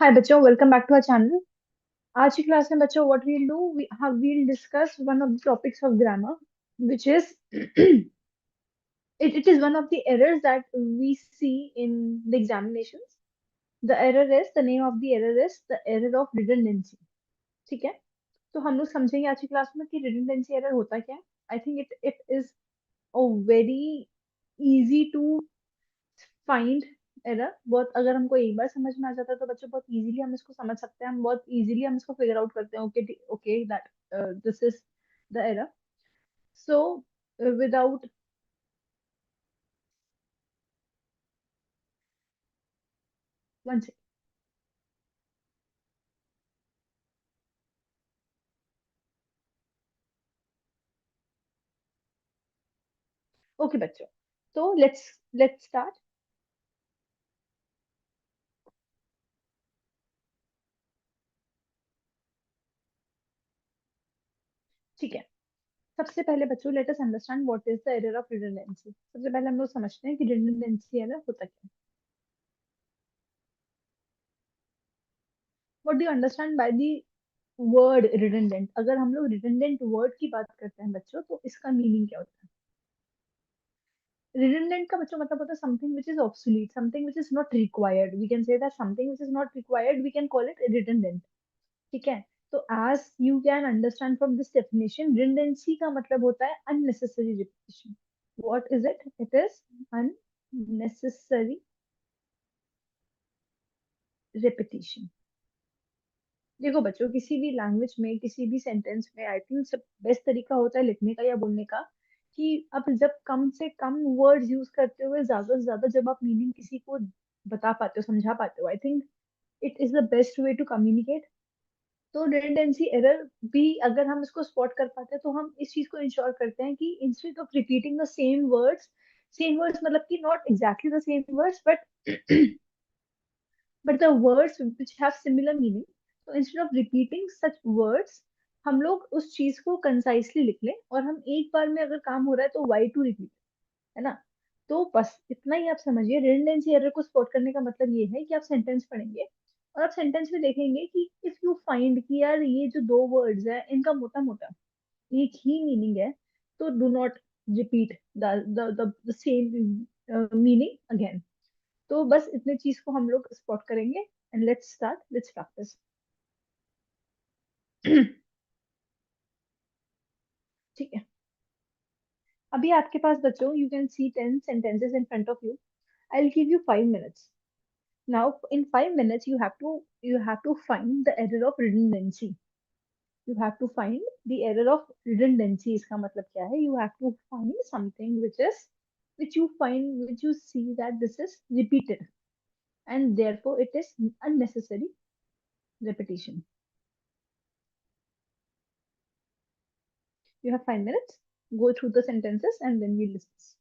हाय बच्चों, welcome back to our channel. आज की क्लास में बच्चों what will do, will discuss one of the topics of grammar which is it is one of the errors that we see in the examinations. The name of the error is the error of redundancy. ठीक है, तो हम लोग समझेंगे आज की class में कि redundancy error होता क्या है. I think it is a very easy to find error. बहुत अगर हमको एक बार समझ में आ जाता है तो बच्चों बहुत इजीली हम इसको समझ सकते हैं, हम बहुत इजीली हम इसको फिगर आउट करते हैं. Okay okay, that this is the error. So without one second. Okay बच्चों, तो लेट्स स्टार्ट. ठीक है, सबसे पहले बच्चों let us understand what is the error of redundancy. सबसे पहले हम लोग समझते हैं कि रिडंडेंसी एरर होता क्या है. What do you understand by the word redundant. अगर हम लोग रिडंडेंट वर्ड की बात करते हैं बच्चों, तो इसका मीनिंग क्या होता है. redundant का बच्चों मतलब होता है something which is obsolete, something which is not required. We can say that something which is not required, we can call it redundant. ठीक है, तो as you can understand from this definition, redundancy का मतलब होता है unnecessary repetition. What is it? It is unnecessary repetition. देखो बच्चों, किसी भी लैंग्वेज में किसी भी सेंटेंस में आई थिंक सब बेस्ट तरीका होता है लिखने का या बोलने का कि आप जब कम से कम वर्ड्स यूज करते हुए ज्यादा से ज्यादा जब आप मीनिंग किसी को बता पाते हो, समझा पाते हो, I think it is the best way to communicate. तो रिडंडेंसी एरर भी अगर हम इसको स्पॉट कर पाते हैं तो हम इस चीज को इंश्योर करते हैं कि instead of repeating the same words मतलब कि not exactly the same words but the words which have similar meaning. So instead of repeating such words, हम लोग उस चीज को कंसाइसली लिख लें और हम एक बार में अगर काम हो रहा है तो वाई टू रिपीट, है ना. तो बस इतना ही आप समझिए. रिडंडेंसी एरर को स्पॉट करने का मतलब ये है कि आप सेंटेंस पढ़ेंगे और आप सेंटेंस में देखेंगे कि इफ यू फाइंड कि यार ये जो दो वर्ड्स है इनका मोटा मोटा एक ही मीनिंग है, तो do not repeat the same meaning again. तो बस इतने चीज को हम लोग स्पॉट करेंगे एंड लेट्स प्रैक्टिस. ठीक है, अभी आपके पास बच्चों you can see 10 sentences in front of you. I'll give you 5 minutes. Now in 5 minutes you have to find the error of redundancy. You have to find the error of redundancy. इसका मतलब क्या है? You have to find something which you see that this is repeated and therefore it is unnecessary repetition. You have 5 minutes. Go through the sentences and then we'll discuss.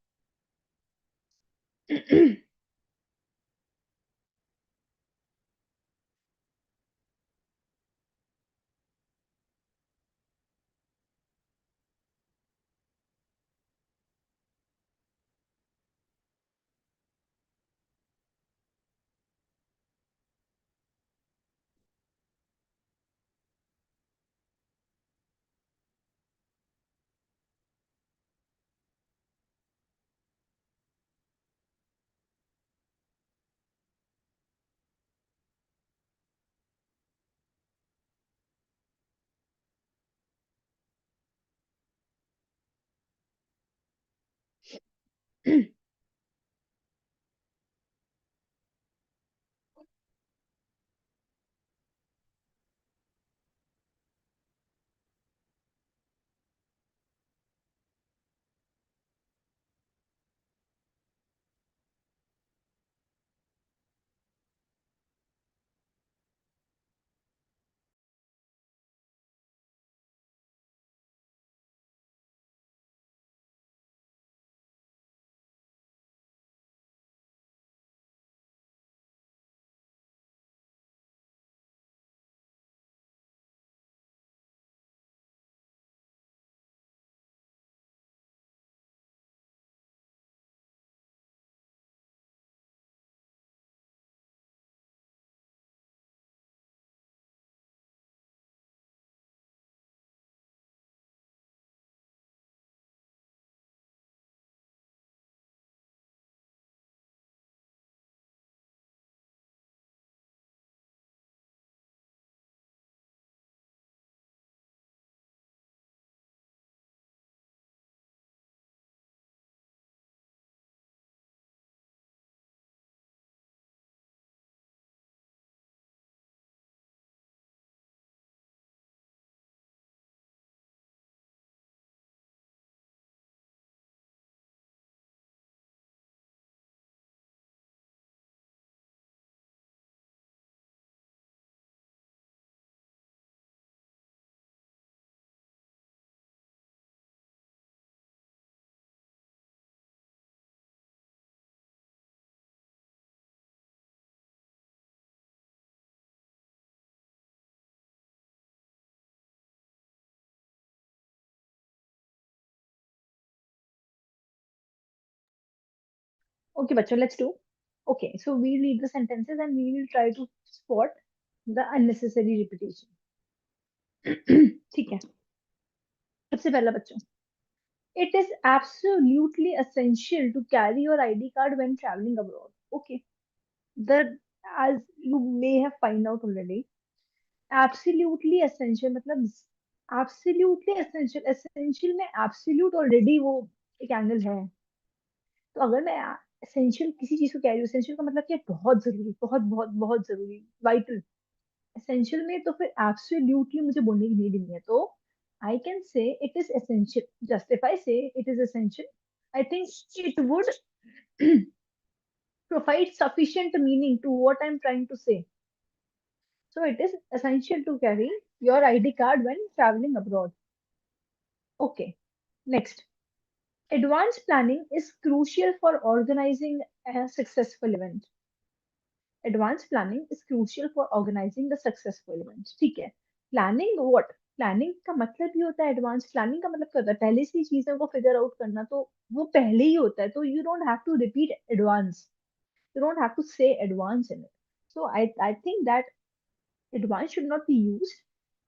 Okay, बच्चों, let's do. Okay, so we read the sentences and we will try to spot the unnecessary repetition. ठीक है. सबसे पहला बच्चों, it is absolutely essential to carry your ID card when traveling abroad. Okay, the as you may have find out already, absolutely essential मतलब absolutely essential. Essential में absolute already वो एक angle है. तो अगर मैं essential किसी चीज को कह रही हूँ, essential का मतलब क्या है? बहुत जरूरी, बहुत बहुत बहुत जरूरी, vital. Essential में तो फिर absolutely मुझे बोलने की नीड नहीं है. तो I can say it is essential. Just if I say it is essential, I think it would provide sufficient meaning to what I'm trying to say. So it is essential to carry your ID card when traveling abroad. Okay, next. Advanced planning is crucial for organizing a successful event. Advanced planning is crucial for organizing the successful event. ठीक है. Planning what? Planning का मतलब ही होता है advanced. Planning का मतलब क्या होता है? पहले से ही चीजों को figure out करना, तो वो पहले ही होता है. तो you don't have to repeat advance. You don't have to say advance in it. So I think that advance should not be used.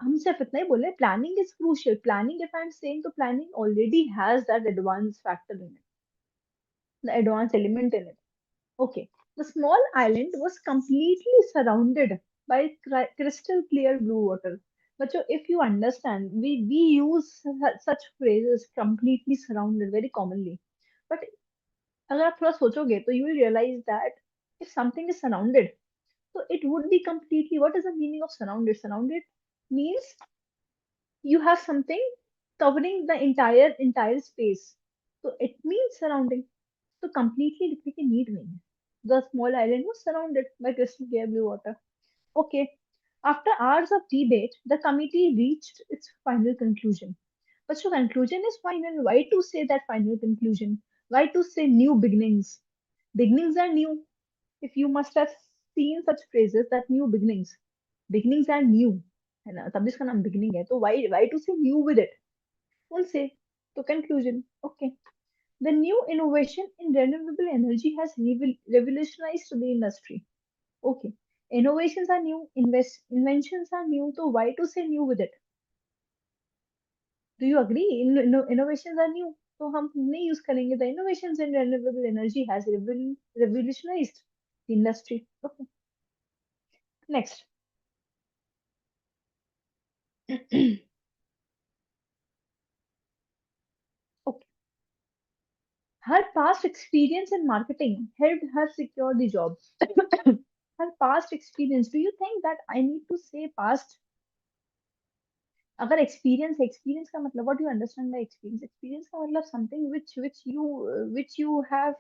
हम सिर्फ इतना ही बोले planning is crucial. Planning, if I'm saying, तो planning already has that advance factor in it, the advance element in it. Okay. The small island was completely surrounded by crystal clear blue water. But so if you understand, we use such phrases, completely surrounded, very commonly. But अगर आप थोड़ा सोचोगे तो you will realize that if something is surrounded, so it would be completely. What is the meaning of surrounded? Surrounded means you have something covering the entire space. So it means surrounding. तो completely लिखने की need नहीं है. The small island was surrounded by crystal clear blue water. Okay. After hours of debate, the committee reached its final conclusion. But so conclusion is final. Why to say that final conclusion? Why to say new beginnings? Beginnings are new. If you must have seen such phrases that new beginnings. Beginnings are new. है ना? तब इसका नाम beginning है. तो why to say new with it? Won't say. तो conclusion. Okay. The new innovation in renewable energy has revolutionized the industry. Okay. Innovations are new, inventions are new, so why to say new with it? Do you agree? Innovations are new. So हम नहीं use करेंगे. The innovations in renewable energy has revolutionized the industry. Okay. Next. Okay. Her past experience in marketing helped her secure the job. Her past experience. Do you think that I need to say past? अगर experience का मतलब, what you understand by experience? Experience का मतलब something which you have,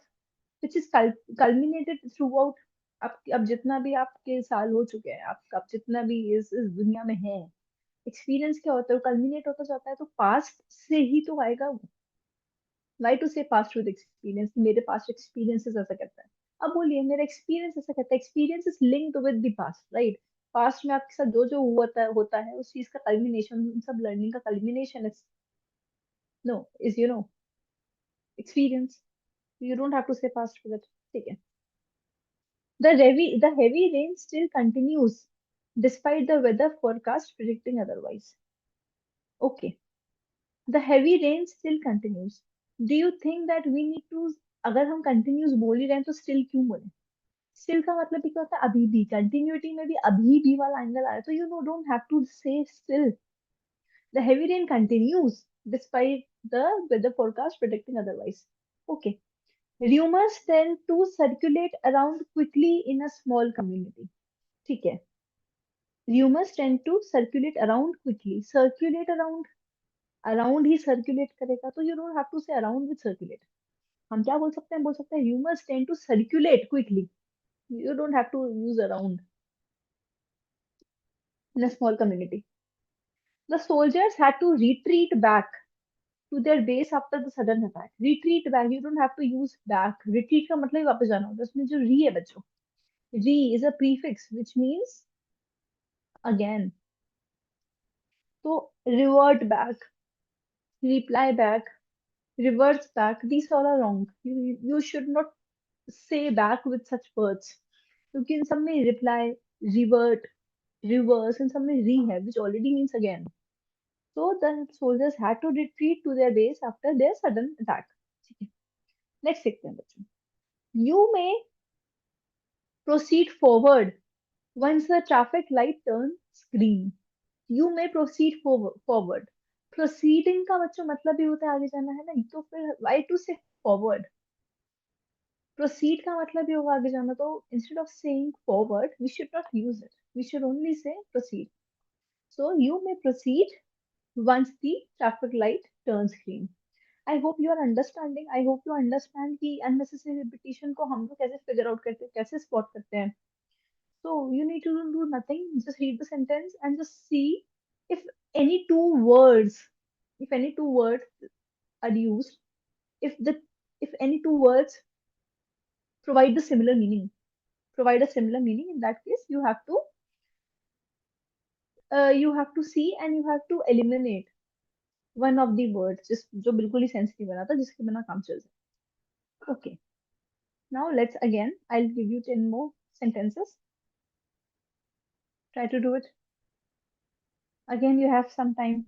which is culminated throughout. अब जितना भी आपके साल हो चुके हैं, आप जितना भी इस दुनिया में है, एक्सपीरियंस क्या होता है? वो कल्मिनेट होता जाता है, तो पास्ट से ही तो आएगा वो. Y to say past with experience? मेरे पास्ट एक्सपीरियंसेस ऐसा कहता है. अब बोलिए मेरा एक्सपीरियंस ऐसा कहता है. Experience is linked with the past, right? Past में आपके साथ जो जो होता है उस चीज का कल्मिनेशन, उन सब लर्निंग का culmination is, no, is experience. You don't have to say past with it. ठीक है. The heavy rain still continues despite the weather forecast predicting otherwise. Okay. The heavy rain still continues. Do you think that we need to, अगर हम continuous बोल ही रहे हैं तो still क्यों बोले? Still का मतलब भी क्या होता है? अभी भी. Continuity में भी अभी भी वाला एंगल आ रहा है, तो you know, don't have to say still. The heavy rain continues despite the weather forecast predicting otherwise. Okay. Rumors tend to circulate around quickly in a small community. ठीक है. Rumors tend to circulate around quickly. Circulate around, around he circulate करेगा, तो you don't have to say around with circulate. हम क्या बोल सकते हैं? बोल सकते हैं rumors tend to circulate quickly. You don't have to use around in a small community. The soldiers had to retreat back to their base after the sudden attack. Retreat back. You don't have to use back. Retreat का मतलब ही वापस जाना होता है. उसमें जो re है बच्चों, re is a prefix which means again. So revert back, reply back, reverse back. These all are wrong. You should not. say back with such words, क्योंकि इन सब में reply, revert, reverse, इन सब में re है, which already means again. So the soldiers had to retreat to their base after their sudden attack. ठीक है, next देखते हैं बच्चों. You may proceed forward once the traffic light turns green. You may proceed forward. Proceeding का बच्चों मतलब ही होता है आगे जाना, है ना? तो फिर why to say forward? Proceed का मतलब ही होगा आगे जाना, तो instead of saying forward we should not use it, we should only say proceed. So you may proceed once the traffic light turns green. I hope you are understanding. I hope you understand कि unnecessary repetition को हम लोग कैसे figure out करते हैं, कैसे spot करते हैं. So you need to do nothing, just read the sentence and just see if any two words, if any two words are used, if the if any two words provide the similar meaning, provide a similar meaning, in that case you have to see and you have to eliminate one of the words जिस जो बिल्कुल ही sense नहीं बनाता, जिसके बिना काम चल जाए. Okay, now let's again, I'll give you 10 more sentences. Try to do it again, you have some time.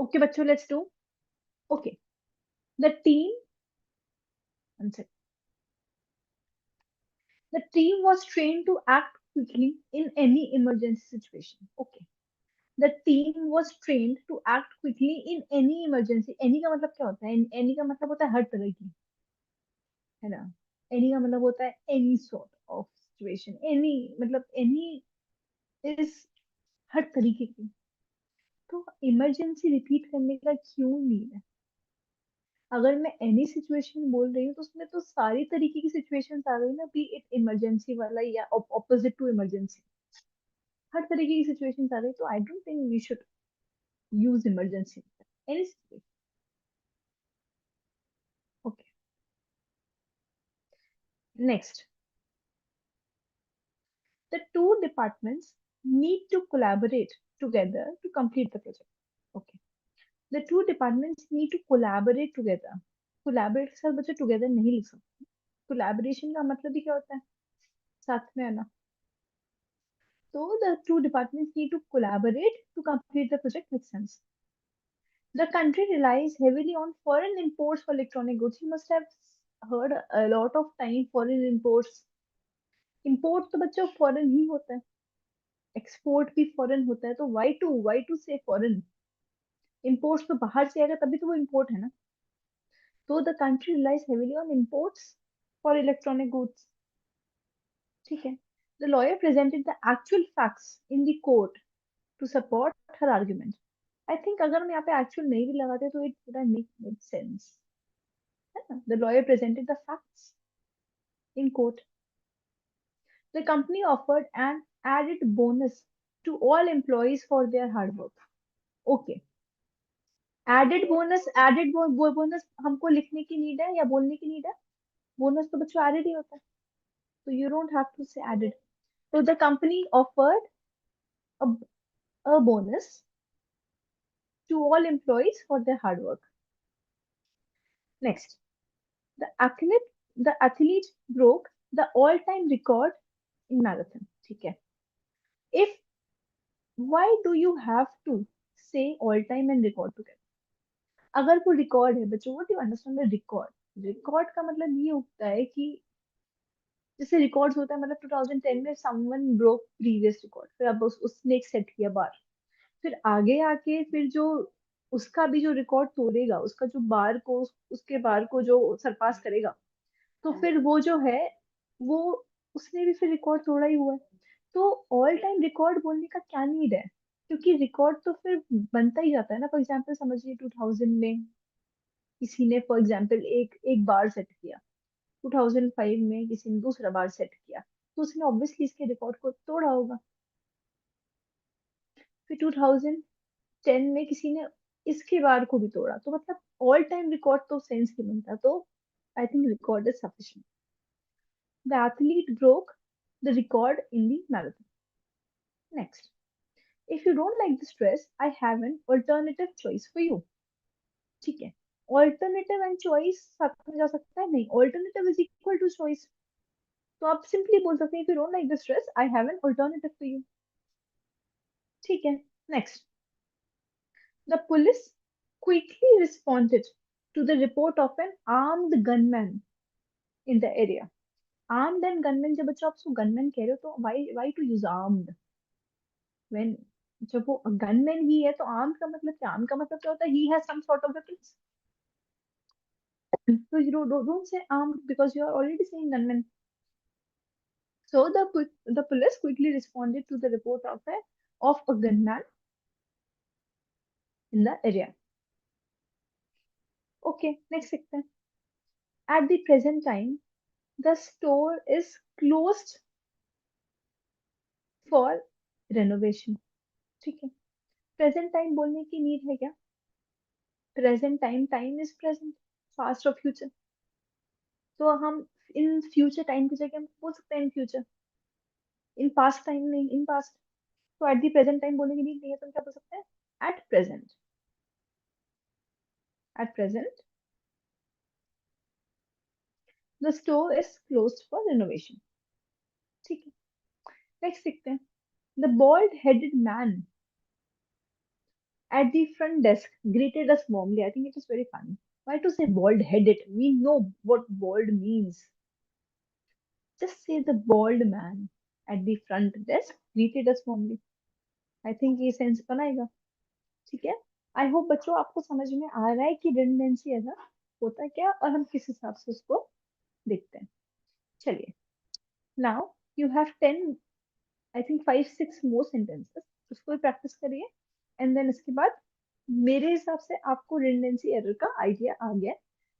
Okay बच्चों, let's do. Okay, the team, one second. The team was trained to act quickly in any emergency situation. Okay, the team was trained to act quickly in any emergency. Any का मतलब क्या होता है? Any का मतलब होता है हर तरह की, है ना? Any का मतलब होता है any sort of situation. Any मतलब any is हर तरीके की. तो इमरजेंसी रिपीट करने का क्यों नीड है? अगर मैं एनी सिचुएशन बोल रही हूँ तो उसमें तो सारी तरीके की सिचुएशंस आ गई ना, बी इट इमरजेंसी वाला या ऑपोजिट टू इमरजेंसी, हर तरीके की सिचुएशंस आ गई, तो I don't think we should use emergency any situation. Okay, next, the two departments need to collaborate together to complete the project. Okay, the two departments need to collaborate together. Collaborate के साथ बच्चे together नहीं लिख सकते. Collaboration का मतलब ही क्या होता है? साथ में आना. So the two departments need to collaborate to complete the project, makes sense. The country relies heavily on foreign imports for electronic goods. You must have heard a lot of time foreign imports. Import तो बच्चों foreign ही होता है, export भी foreign होता है, तो Y to से foreign, imports तो बाहर से आएगा तभी तो वो इम्पोर्ट है ना. तो the country relies heavily on imports for electronic goods. ठीक है. The lawyer presented the actual facts in the court to support her argument. I think अगर हम यहाँ पे एक्चुअल नहीं भी लगाते तो इट वुड मेक सेंस, है ना. The lawyer presented the facts in court. The company offered an added bonus to all employees for their hard work. Okay. Added bonus हमको लिखने की नीड है या बोलने की नीड है? बोनस तो बच्चों एडेड ही होता है, तो यू डोंट हैव टू से added. So the company offered a, a bonus to all employees for their hard work. Next, the athlete the athlete broke the all-time record in marathon. ठीक है. If why do you have to say all-time and record together? अगर वो record है बच्चों, what do you understand by record? Record का मतलब ये होता है कि जैसे रिकॉर्ड्स होता है, मतलब 2010 में समवन ब्रोक प्रीवियस रिकॉर्ड, फिर अब उसने एक सेट किया बार, फिर आगे आके फिर जो उसका भी जो रिकॉर्ड तोड़ेगा, उसका जो बार को उसके बार को जो सरपास करेगा, तो फिर वो जो है वो उसने भी फिर रिकॉर्ड तोड़ा ही हुआ है. तो ऑल टाइम रिकॉर्ड बोलने का क्या नीड है, क्योंकि रिकॉर्ड तो फिर बनता ही जाता है ना. फॉर एग्जाम्पल समझिए 2000 में किसी ने फॉर एग्जाम्पल एक एक बार सेट किया, 2005 में किसी ने दूसरा बार सेट किया, तो उसने ऑब्वियसली इसके रिकॉर्ड को तोड़ा होगा. फिर 2010 में किसी ने इसके बार को भी तोड़ा, तो मतलब ऑल टाइम रिकॉर्ड तो सेंस नहीं बनता. तो I think record is sufficient. The athlete broke the record in the marathon. Next, if you don't like the stress I have an alternative choice for you. ठीक है. Alternative and choice साथ में जा सकता है? नहीं, alternative is equal to choice. तो आप सिंपली बोल सकते हैं if you don't like the stress I have an alternative for you. ठीक है. Next, the police quickly responded to the report of an armed gunman in the area. Armed and gunman, जब बच्चों आप उसको gunman कह रहे हो तो why to use armed when जब वो gunman ही है, तो armed का मतलब क्या? armed का मतलब क्या होता है? He has some sort of weapons. So you don't say armed because you are already saying gunman. So the police quickly responded to the report of a gunman in the area. Okay, next section. At the present time, the store is closed for renovation. ठीक है. Present time बोलने की need है क्या? Present time, time is present, past और future. तो हम in future time की जगह हम बोल सकते हैं in future. In past time नहीं, इन पास्ट. तो एट दी प्रेजेंट टाइम बोलने की नीड नहीं है, तो हम क्या बोल सकते हैं? At present. At present the store is closed for renovation. ठीक है. नेक्स्ट देखते हैं. The bald headed man at the front desk greeted us warmly. I think it is very funny. Why to say bald headed? We know what bald means. Just say the bald man at the front desk greeted us warmly. I think ये sense बनाएगा. ठीक है. I hope बच्चों आपको समझ में आ रहा है कि रिडंडेंसी एरर होता क्या और हम किस हिसाब से उसको देखते हैं. चलिए. Now you have 10, I think 5-6 more sentences. उसको भी प्रैक्टिस करिए एंड देन इसके बाद मेरे हिसाब से आपको रिडंडेंसी एरर का आइडिया आ गया.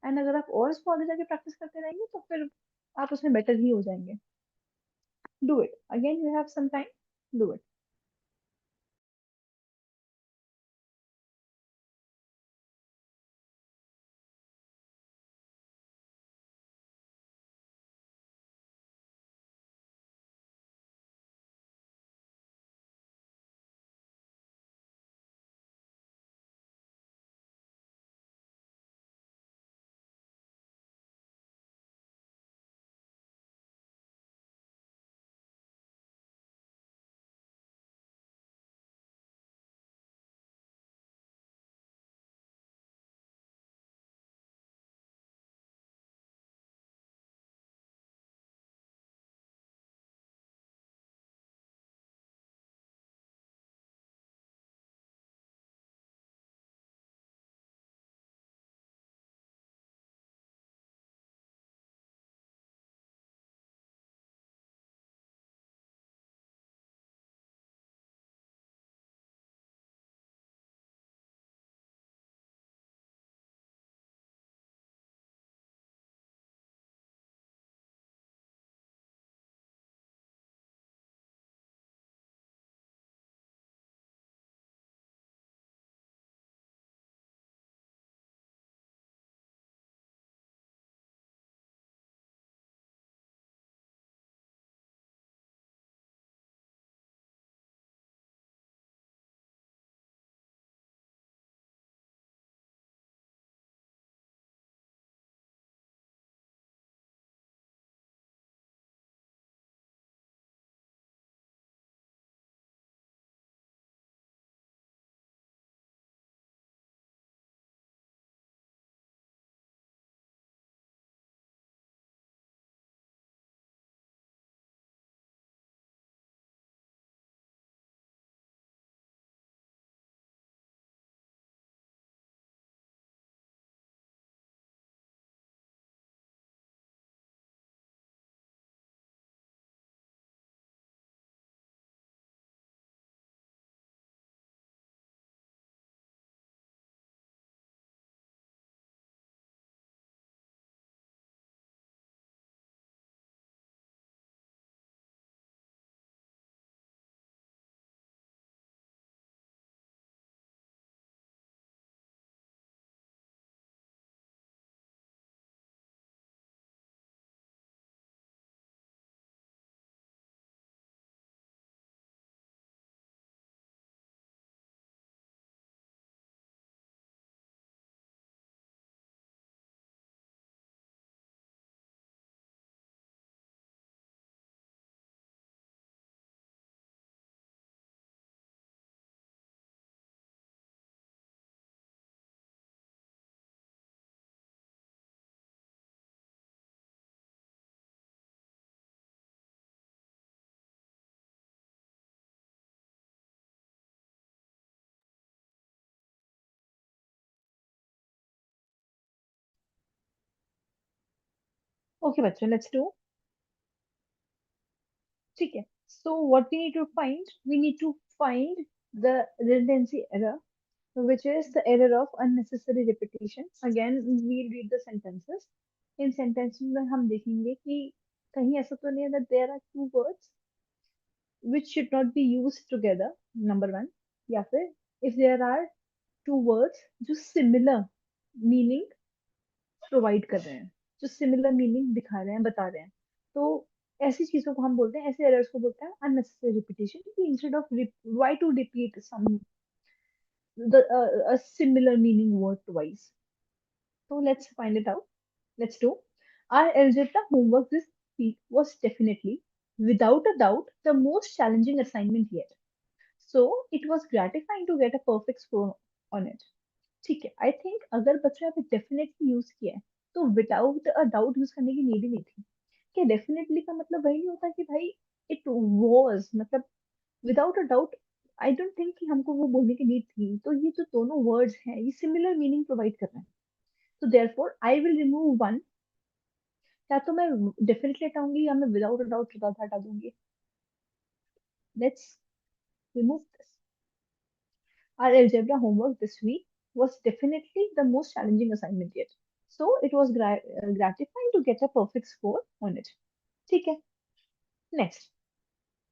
एंड अगर आप और इसको आगे जाके प्रैक्टिस करते रहेंगे तो फिर आप उसमें बेटर ही हो जाएंगे. Do it again, you have some time. Do it. Okay बच्चों, लेट्स डू। ठीक है। So what we need to find the redundancy error, which is the error of unnecessary repetition. Again, we'll read the sentences. In sentences में हम देखेंगे कि कहीं ऐसा तो नहीं है that there are two words which should not be used together, number one, या फिर if there are two words जो similar meaning provide कर रहे हैं, जो similar meaning दिखा रहे हैं, बता रहे हैं, तो ऐसी चीजों को हम बोलते हैं, ऐसे errors को बोलते हैं unnecessary repetition, कि instead of why to repeat a similar meaning word twice. So let's find it out. Let's do. Our algebra homework this week was definitely, without a doubt, the most challenging assignment yet. So it was gratifying to get a perfect score on it. ठीक है, I think अगर बच्चों यहाँ पे definitely use किया है तो without a doubt use करने की नीड ही नहीं थी। क्या डेफिनेटली का मतलब वही नहीं होता कि भाई इट वॉज, मतलब without a doubt. I don't think कि हमको वो बोलने की नीड थी। तो ये जो दोनों वर्ड्स हैं ये सिमिलर मीनिंग प्रोवाइड कर रहे हैं, तो therefore I will remove one. या तो मैं डेफिनेटली हटाऊंगी या मैं विदाउट अ डाउट हटा दूंगी। Let's remove this. Our algebra homework this week was definitely the most challenging assignment yet. So it was gratifying to get a perfect score on it. ठीक है, next.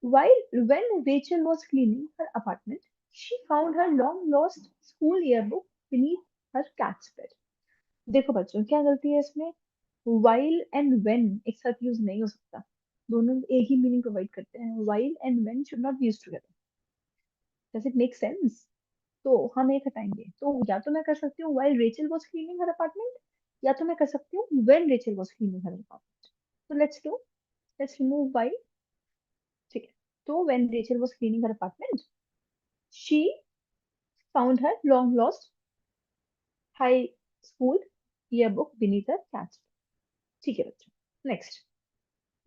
While when Rachel was cleaning her apartment, she found her long lost school yearbook beneath her cat's bed. देखो बच्चों, क्या गलती है इसमें? While and when एक साथ यूज नहीं हो सकता, दोनों एक ही मीनिंग प्रोवाइड करते हैं। While and when should not be used together. Does it make sense? तो हम एक हटाएंगे, तो या तो मैं कर सकती हूँ while Rachel was cleaning her apartment, या तो मैं कर सकती हूँ when Rachel was cleaning her apartment. तो let's remove while। ठीक है, तो when Rachel was cleaning her apartment, she found her long lost high school yearbook beneath her cat's bed। ठीक है बच्चों, next.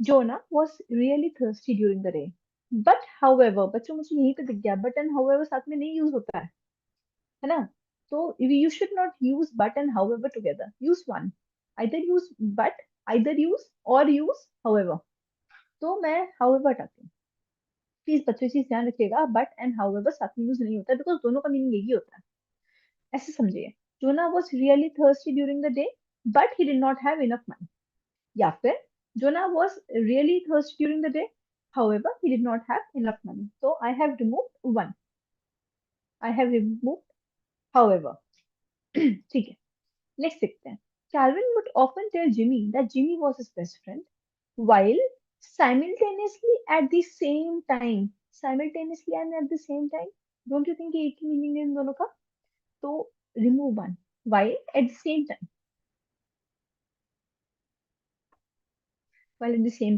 Jonah was really thirsty during the day, but however, बच्चों मुझे यहीं पे दिख गया बट एंड however साथ में नहीं यूज होता है ना? तो you should not use but and however together. Use one. Either use but, either use or use however. तो मैं however हटाती हूँ। प्लीज बच्चों इस चीज ध्यान रखिएगा, but and however साथ में यूज नहीं होता बिकॉज दोनों का मीनिंग यही होता है। ऐसे समझिए, Jonah was really thirsty during the day, but he did not have enough money. या फिर Jonah was really thirsty during the day, however he did not have enough money. So I have removed one. I have removed however. ठीक है, next देखते हैं। Calvin would often tell Jimmy that Jimmy was his best friend, while simultaneously at the same time, simultaneously and at the same time, don't you think ये एक ही meaning है इन दोनों का? तो remove one, while at the same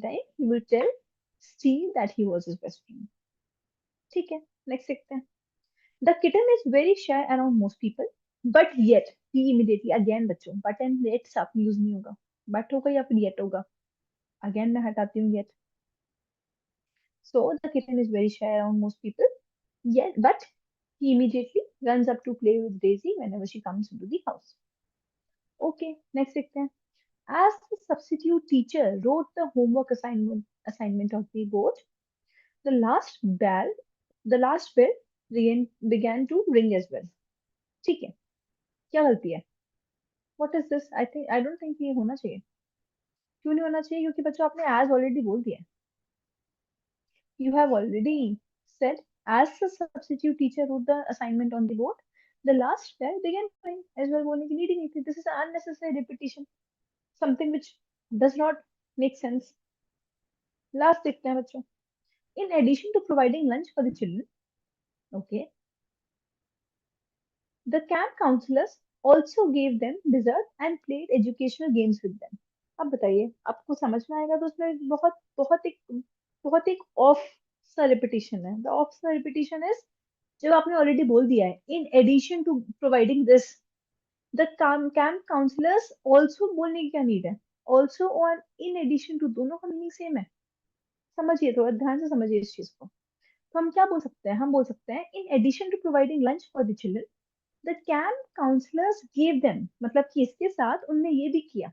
time he will tell Steve that he was his best friend। ठीक है, next देखते हैं। The kitten is very shy around most people, but yet he immediately, again बच्चों but and yet साथ में use नहीं होगा, but होगा या फिर yet होगा। अगेन मैं हटाती हूँ yet। So the kitten is very shy around most people, yet but he immediately runs up to play with Daisy whenever she comes into the house। Okay, next देखते हैं। As the substitute teacher wrote the homework assignment of the board, the last bell, the last bell began to ring as well। ठीक है, क्या गलती है? What is this? I don't think ये होना चाहिए। क्यों नहीं होना चाहिए? क्योंकि बच्चों आपने as already बोल दिया है। You have already said, as the substitute teacher wrote the assignment on the board, the last bell began to ring as well। बोलने की नीड ही नहीं थी। This is unnecessary repetition, something which does not make sense। Last देखते हैं बच्चों। In addition to providing lunch for the children, okay, the camp counselors also gave them dessert and played educational games with them। अब बताइए, आपको समझ में आएगा तो उसमें बहुत बहुत एक ऑफ सा रिपीटिशन है। द ऑफ सा रिपीटिशन इज जब आपने ऑलरेडी बोल दिया है in addition to providing this, the camp counsellors also बोलने की क्या नीड है? ऑल्सो और इन एडिशन टू दोनों का मीनिंग सेम है। समझिए, थोड़ा ध्यान से समझिए इस चीज को। तो हम क्या बोल सकते हैं? हम बोल सकते हैं in addition to providing lunch for the children, the camp counsellors give them, मतलब कि इसके साथ उनने ये भी किया।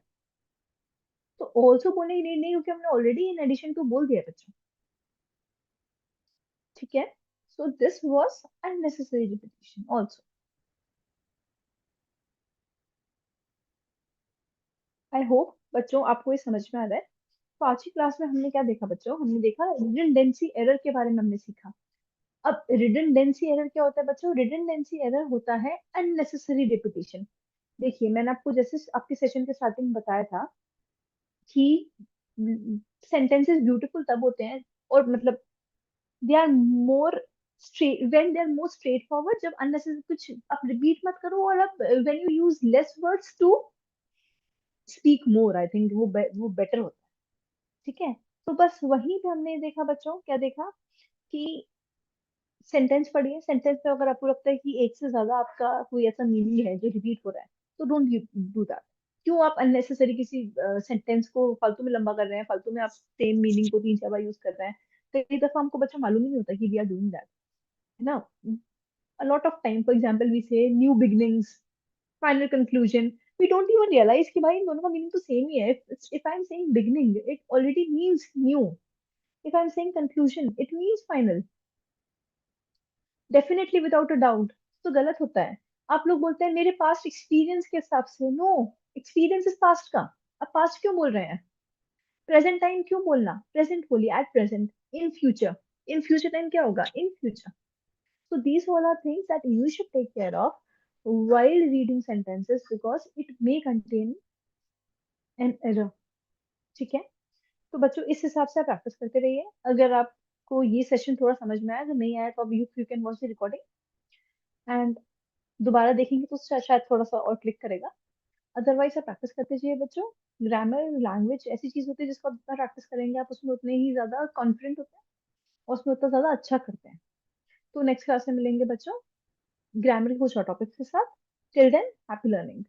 तो ऑल्सो बोलने की नीड नहीं, क्योंकि हमने ऑलरेडी इन एडिशन टू बोल दिया बच्चों। ठीक है, so this was unnecessary repetition also. I hope बच्चों आपको ये समझ में आ रहा है। तो आज की क्लास में हमने क्या देखा बच्चों, हमने देखा रिडंडेंसी एरर के बारे में हमने सीखा। अब रिडंडेंसी एरर क्या होता है बच्चों, रिडंडेंसी एरर होता है अननेसेसरी रिपीटिशन। देखिए मैंने आपको जैसे आपके सेशन के स्टार्टिंग में बताया था कि सेंटेंसेस ब्यूटीफुल तब होते हैं, और मतलब they are more straight when they are more straightforward, जब अननेसेसरी कुछ आप रिपीट मत करो, और आप when you use less words to speak more, I think वो बेटर होता है। ठीक है, तो बस वहीं पे हमने देखा बच्चों, क्या देखा कि सेंटेंस पढ़िए, सेंटेंस में अगर आपको लगता है कि एक से ज्यादा आपका कोई ऐसा मीनिंग है जो रिपीट हो रहा है, तो डोंट डू दैट। क्यों आप अननेसेसरी किसी सेंटेंस को फालतू में लंबा कर रहे हैं, फालतू में आप सेम मीनिंग को 3 4 बार यूज कर रहे हैं। कई दफा हमको बच्चा मालूम ही नहीं होता कि वी आर डूइंग दैट, है ना। a lot of time, for example we say new beginnings, final conclusion, we don't even realize कि भाई इन दोनों का मीनिंग तो सेम ही है। if I'm saying beginning it already means new, if I'm saying conclusion it means final, definitely without a doubt. तो गलत होता है। आप लोग बोलते हैं मेरे पास्ट एक्सपीरियंस के हिसाब से, नो, एक्सपीरियंस इज पास्ट का। आप पास्ट क्यों बोल रहे हैं, प्रेजेंट टाइम क्यों बोलना, प्रेजेंट बोलिए, at present, in future, in future time क्या होगा, in future. So these all are things that you should take care of while reading sentences because it may contain an error. ठीक है, तो बच्चों इस हिसाब से आप प्रैक्टिस करते रहिए। अगर आपको ये सेशन थोड़ा समझ में आया, अगर नहीं आया तो आप you can watch the recording and दोबारा देखेंगे तो शायद थोड़ा सा और क्लिक करेगा। अदरवाइज आप प्रैक्टिस करते जाइए बच्चों। ग्रामर लैंग्वेज ऐसी चीज होती है जिसको आप जितना प्रैक्टिस करेंगे आप उसमें उतने ही ज्यादा कॉन्फिडेंट होते हैं, और उसमें उतना ज्यादा अच्छा करते हैं। तो नेक्स्ट क्लास में मिलेंगे बच्चों ग्रामर के कुछ और टॉपिक्स के साथ। Till than happy learning.